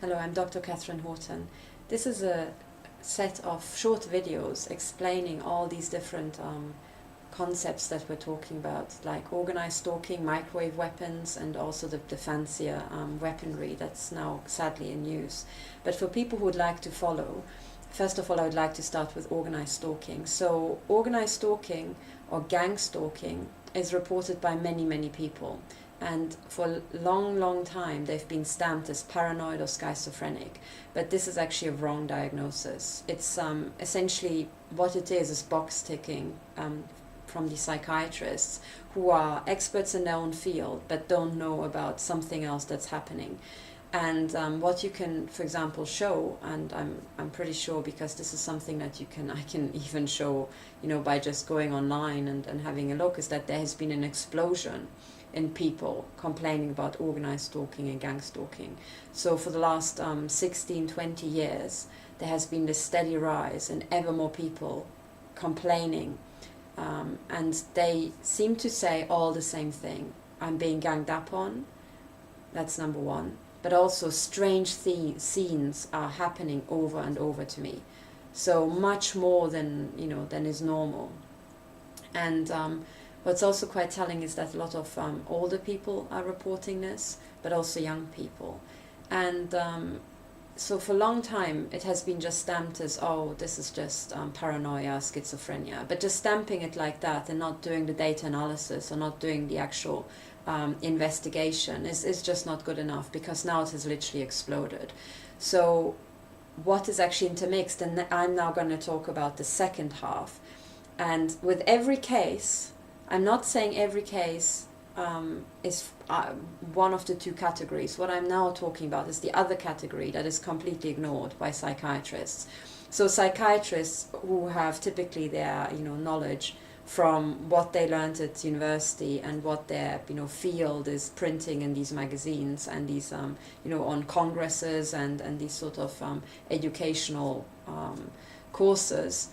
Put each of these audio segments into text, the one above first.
Hello, I'm Dr. Catherine Horton. This is a set of short videos explaining all these different concepts that we're talking about, like organized stalking, microwave weapons, and also the fancier weaponry that's now sadly in use. But for people who would like to follow, first of all, I would like to start with organized stalking. So organized stalking or gang stalking is reported by many, many people. And for a long time, they've been stamped as paranoid or schizophrenic. But this is actually a wrong diagnosis. It's essentially what it is box ticking from the psychiatrists who are experts in their own field but don't know about something else that's happening. And what you can, for example, show, and I'm pretty sure because this is something that I can even show, by just going online and having a look, is that there has been an explosion in people complaining about organized stalking and gang stalking. So for the last 16-20 years, there has been this steady rise in ever more people complaining, and they seem to say all the same thing. I'm being ganged up on, that's number one, but also strange scenes are happening over and over to me. So much more than is normal. And what's also quite telling is that a lot of older people are reporting this, but also young people. And so for a long time, it has been just stamped as, oh, this is just paranoia, schizophrenia. But just stamping it like that and not doing the data analysis or not doing the actual investigation is just not good enough, because now it has literally exploded. So what is actually intermixed? And I'm now going to talk about the second half. And with every case, I'm not saying every case is one of the two categories. What I'm now talking about is the other category that is completely ignored by psychiatrists. So psychiatrists who have typically their knowledge from what they learned at university and what their field is printing in these magazines and these on congresses and these sort of educational courses.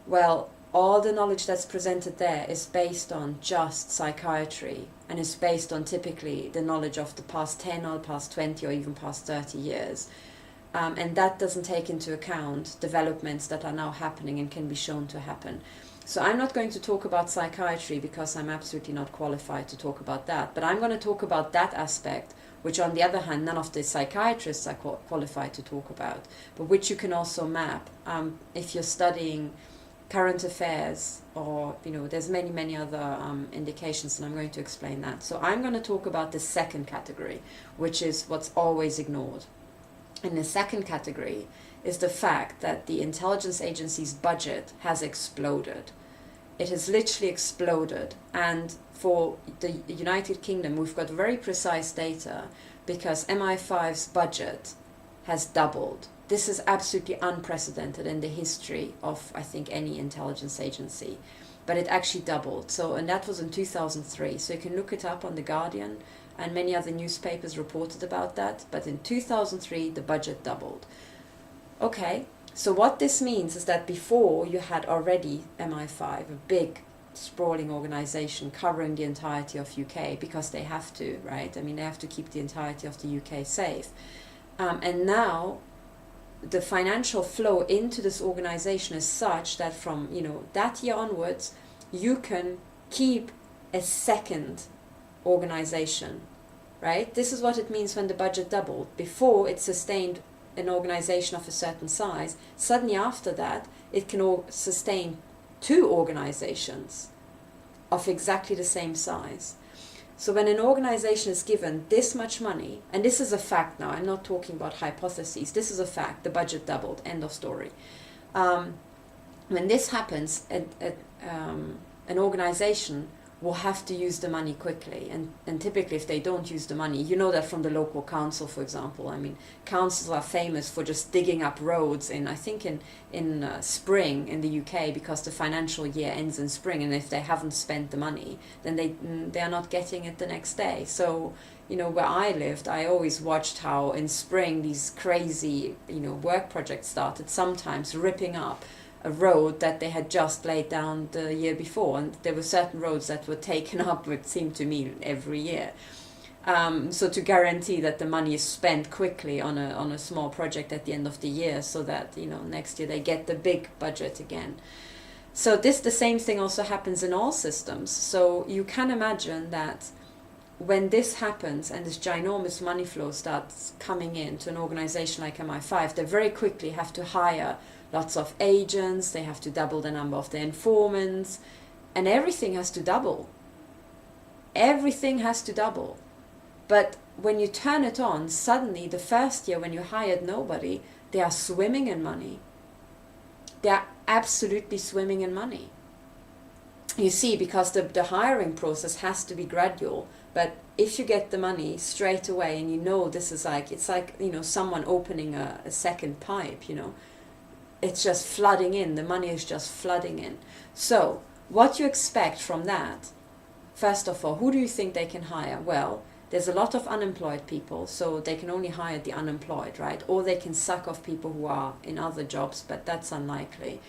Well, all the knowledge that's presented there is based on just psychiatry and is based on typically the knowledge of the past 10 or past 20 or even past 30 years. And that doesn't take into account developments that are now happening and can be shown to happen. So I'm not going to talk about psychiatry because I'm absolutely not qualified to talk about that. But I'm going to talk about that aspect, which on the other hand, none of the psychiatrists are qualified to talk about, but which you can also map if you're studying current affairs, or there's many other indications, and I'm going to explain that. So I'm going to talk about the second category, which is what's always ignored. And the second category is the fact that the intelligence agency's budget has exploded. It has literally exploded. And for the United Kingdom, we've got very precise data because MI5's budget has doubled. This is absolutely unprecedented in the history of, I think, any intelligence agency. But it actually doubled. And that was in 2003. So you can look it up on The Guardian, and many other newspapers reported about that. But in 2003, the budget doubled. Okay, so what this means is that before you had already MI5, a big sprawling organization covering the entirety of UK, because they have to, right? I mean, they have to keep the entirety of the UK safe. And now the financial flow into this organization is such that from that year onwards, you can keep a second organization, right? This is what it means when the budget doubled. Before, it sustained an organization of a certain size. Suddenly after that, it can sustain two organizations of exactly the same size. So when an organization is given this much money, and this is a fact now, I'm not talking about hypotheses, this is a fact, the budget doubled, end of story. When this happens, an organization will have to use the money quickly. And typically if they don't use the money, you know that from the local council, for example. I mean, councils are famous for just digging up roads in spring in the UK, because the financial year ends in spring, and if they haven't spent the money, then they are not getting it the next day. So, where I lived, I always watched how in spring these crazy, work projects started, sometimes ripping up a road that they had just laid down the year before, and there were certain roads that were taken up, it seemed to me, every year. So to guarantee that the money is spent quickly on a small project at the end of the year, so that next year they get the big budget again. So the same thing also happens in all systems. So you can imagine that when this happens and this ginormous money flow starts coming into an organization like MI5, they very quickly have to hire lots of agents, they have to double the number of their informants, and everything has to double. Everything has to double. But when you turn it on, suddenly the first year when you hired nobody, they are swimming in money. They are absolutely swimming in money. You see, because the hiring process has to be gradual, but if you get the money straight away and this is it's like someone opening a second pipe, it's just flooding in, the money is just flooding in. So what you expect from that, first of all, who do you think they can hire? Well, there's a lot of unemployed people, so they can only hire the unemployed, right? Or they can suck off people who are in other jobs, but that's unlikely,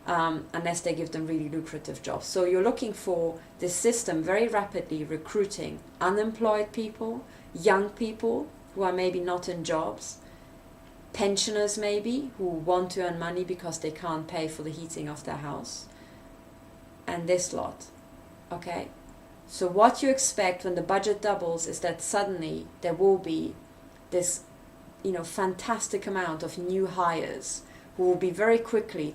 unless they give them really lucrative jobs. So you're looking for this system very rapidly recruiting unemployed people, young people who are maybe not in jobs, pensioners maybe, who want to earn money because they can't pay for the heating of their house, and this lot, okay? So what you expect when the budget doubles is that suddenly there will be this, fantastic amount of new hires who will be very quickly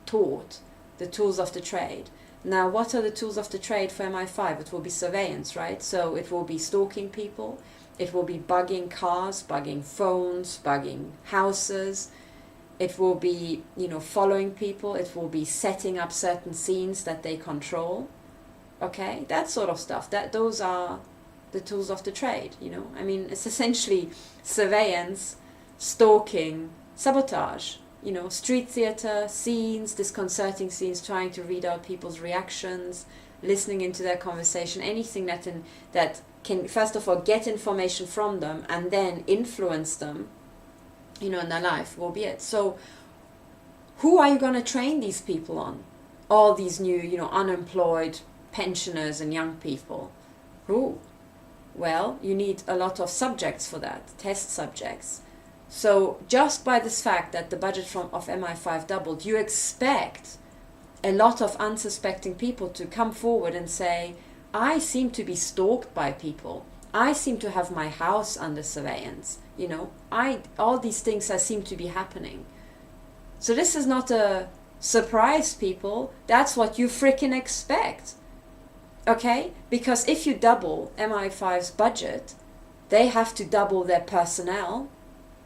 taught the tools of the trade. Now, what are the tools of the trade for MI5? It will be surveillance, right? So it will be stalking people, it will be bugging cars, bugging phones, bugging houses. It will be, following people. It will be setting up certain scenes that they control. Okay, that sort of stuff. Those are the tools of the trade, I mean, it's essentially surveillance, stalking, sabotage, street theater, scenes, disconcerting scenes, trying to read out people's reactions, listening into their conversation, anything that can, first of all, get information from them and then influence them, in their life will be it. So who are you going to train these people on? All these new, unemployed pensioners and young people. Who? Well, you need a lot of subjects for that, test subjects. So just by this fact that the budget of MI5 doubled, you expect a lot of unsuspecting people to come forward and say, I seem to be stalked by people. I seem to have my house under surveillance. All these things seem to be happening. So this is not a surprise, people. That's what you freaking expect. Okay? Because if you double MI5's budget, they have to double their personnel.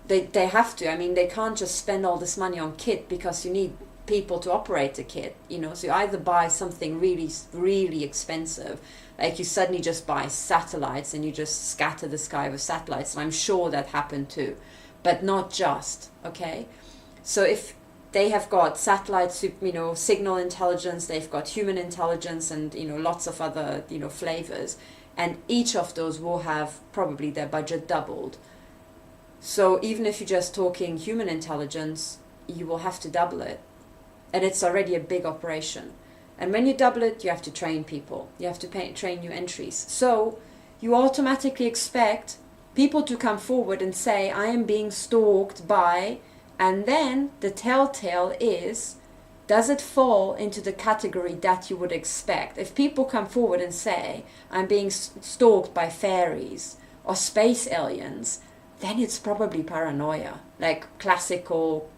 They have to. I mean, they can't just spend all this money on kit because you need people to operate a kit, So you either buy something really, really expensive, like you suddenly just buy satellites and you just scatter the sky with satellites. And I'm sure that happened too, but not just, okay? So if they have got satellites, signal intelligence, they've got human intelligence and, lots of other, flavors. And each of those will have probably their budget doubled. So even if you're just talking human intelligence, you will have to double it. And it's already a big operation. And when you double it, you have to train people. You have to train new entries. So you automatically expect people to come forward and say, I am being stalked by... And then the telltale is, does it fall into the category that you would expect? If people come forward and say, I'm being stalked by fairies or space aliens, then it's probably paranoia, like classical,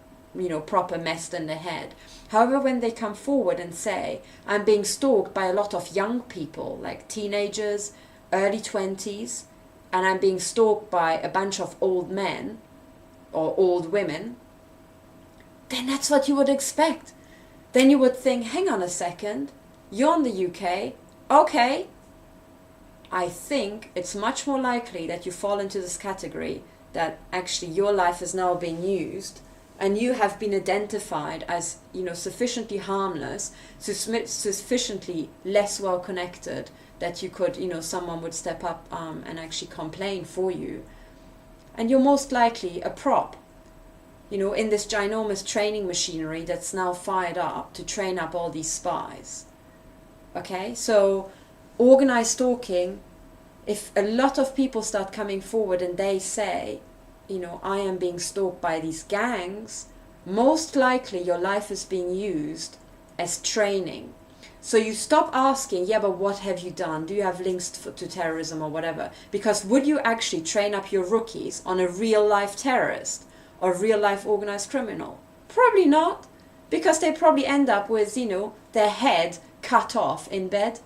proper messed in the head. However, when they come forward and say, I'm being stalked by a lot of young people, like teenagers, early 20s, and I'm being stalked by a bunch of old men or old women, then that's what you would expect. Then you would think, hang on a second, you're in the UK, okay, I think it's much more likely that you fall into this category, that actually your life is now being used and you have been identified as, sufficiently harmless, sufficiently less well connected that you could, someone would step up and actually complain for you. And you're most likely a prop, in this ginormous training machinery that's now fired up to train up all these spies. Okay, so organized stalking if a lot of people start coming forward and they say, I am being stalked by these gangs, most likely your life is being used as training. So you stop asking, yeah, but what have you done? Do you have links to terrorism or whatever? Because would you actually train up your rookies on a real life terrorist or real life organized criminal? Probably not, because they probably end up with, their head cut off in bed.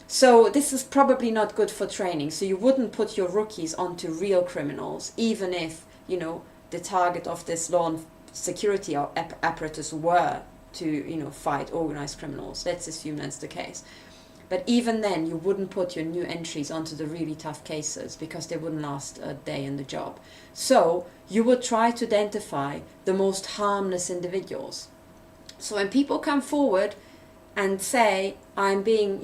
So this is probably not good for training. So you wouldn't put your rookies onto real criminals, even if, the target of this law and security apparatus were to, fight organized criminals. Let's assume that's the case. But even then, you wouldn't put your new entries onto the really tough cases because they wouldn't last a day in the job. So you would try to identify the most harmless individuals. So when people come forward and say, I'm being,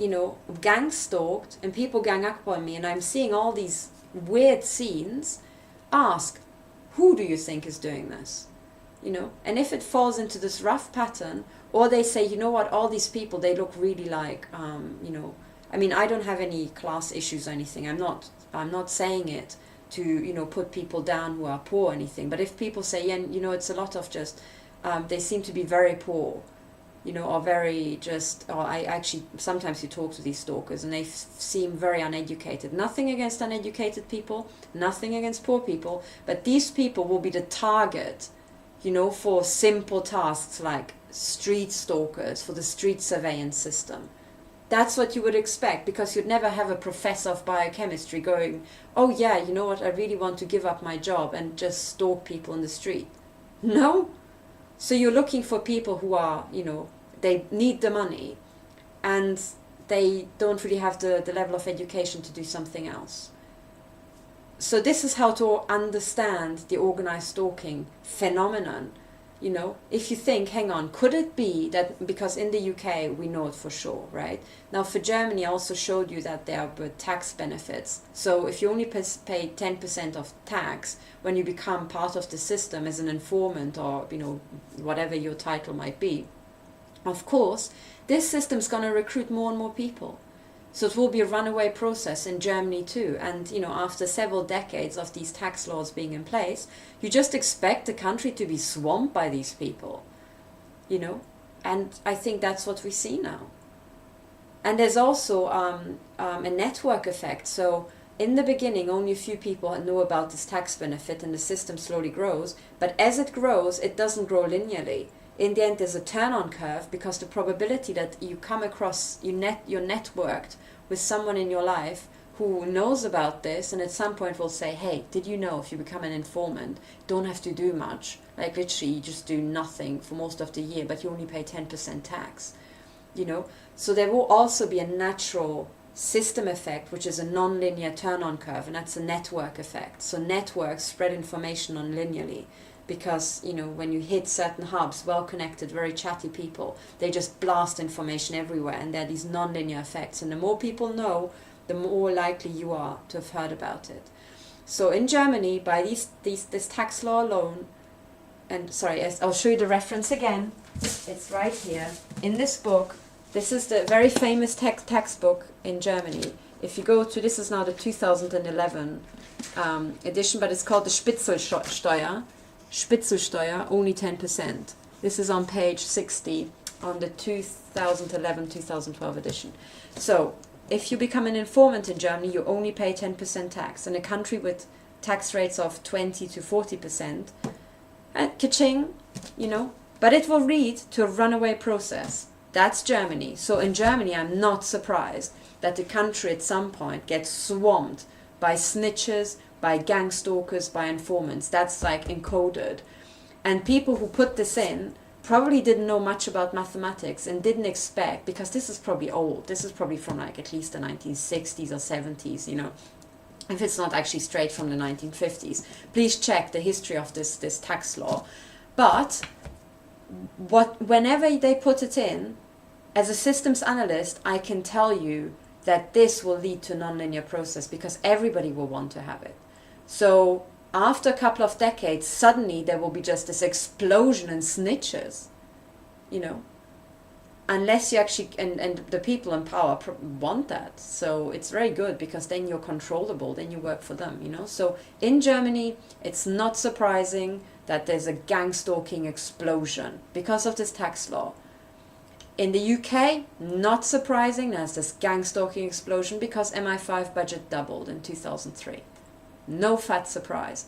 gang stalked and people gang up on me and I'm seeing all these weird scenes, ask, who do you think is doing this? And if it falls into this rough pattern, or they say, all these people, they look really like, I don't have any class issues or anything. I'm not saying it to, put people down who are poor or anything. But if people say, yeah, it's a lot of just, they seem to be very poor, or very just, or I actually, sometimes you talk to these stalkers and they seem very uneducated. Nothing against uneducated people, nothing against poor people, but these people will be the target, for simple tasks like street stalkers, for the street surveillance system. That's what you would expect, because you'd never have a professor of biochemistry going, oh yeah, you know what, I really want to give up my job and just stalk people in the street. No. So you're looking for people who are, they need the money and they don't really have the level of education to do something else. So this is how to understand the organized stalking phenomenon. If you think, hang on, could it be that, because in the UK we know it for sure, right? Now for Germany, I also showed you that there are tax benefits. So if you only pay 10% of tax when you become part of the system as an informant or, whatever your title might be, of course, this system's going to recruit more and more people. So it will be a runaway process in Germany too. And, after several decades of these tax laws being in place, you just expect the country to be swamped by these people, and I think that's what we see now. And there's also a network effect. So in the beginning, only a few people know about this tax benefit and the system slowly grows. But as it grows, it doesn't grow linearly. In the end, there's a turn-on curve, because the probability that you come across, you're networked with someone in your life who knows about this and at some point will say, hey, did you know if you become an informant, you don't have to do much. Like literally, you just do nothing for most of the year, but you only pay 10% tax. So there will also be a natural system effect, which is a non-linear turn-on curve, and that's a network effect. So networks spread information non-linearly. Because, when you hit certain hubs, well-connected, very chatty people, they just blast information everywhere, and there are these non-linear effects. And the more people know, the more likely you are to have heard about it. So in Germany, by this tax law alone, and sorry, I'll show you the reference again. It's right here in this book. This is the very famous tax book in Germany. If you go to, this is now the 2011 edition, but it's called the Spitzelsteuer, only 10%. This is on page 60 on the 2011-2012 edition. So, if you become an informant in Germany, you only pay 10% tax. In a country with tax rates of 20 to 40%, ka-ching, but it will lead to a runaway process. That's Germany. So in Germany, I'm not surprised that the country at some point gets swamped by snitches, by gang stalkers, by informants. That's like encoded. And people who put this in probably didn't know much about mathematics and didn't expect, because this is probably old. This is probably from like at least the 1960s or 70s, if it's not actually straight from the 1950s. Please check the history of this tax law. But whenever they put it in, as a systems analyst, I can tell you that this will lead to a nonlinear process, because everybody will want to have it. So after a couple of decades, suddenly there will be just this explosion in snitches, unless you actually, and the people in power want that. So it's very good, because then you're controllable, then you work for them, you know. So in Germany, it's not surprising that there's a gang stalking explosion because of this tax law. In the UK, not surprising, there's this gang stalking explosion because MI5 budget doubled in 2003. No fat surprise.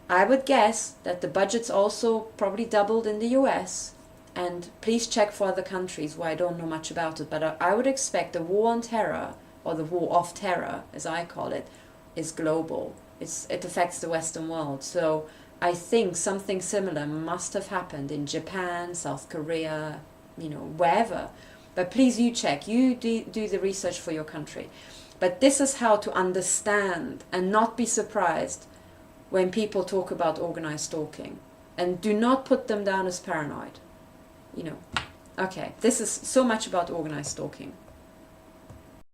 I would guess that the budget's also probably doubled in the US. And please check for other countries where I don't know much about it, but I would expect the war on terror, or the war of terror, as I call it, is global. It affects the Western world. So I think something similar must have happened in Japan, South Korea, you know, wherever. But please, you check, you do the research for your country. But this is how to understand and not be surprised when people talk about organized stalking. And do not put them down as paranoid. You know, okay, this is so much about organized stalking.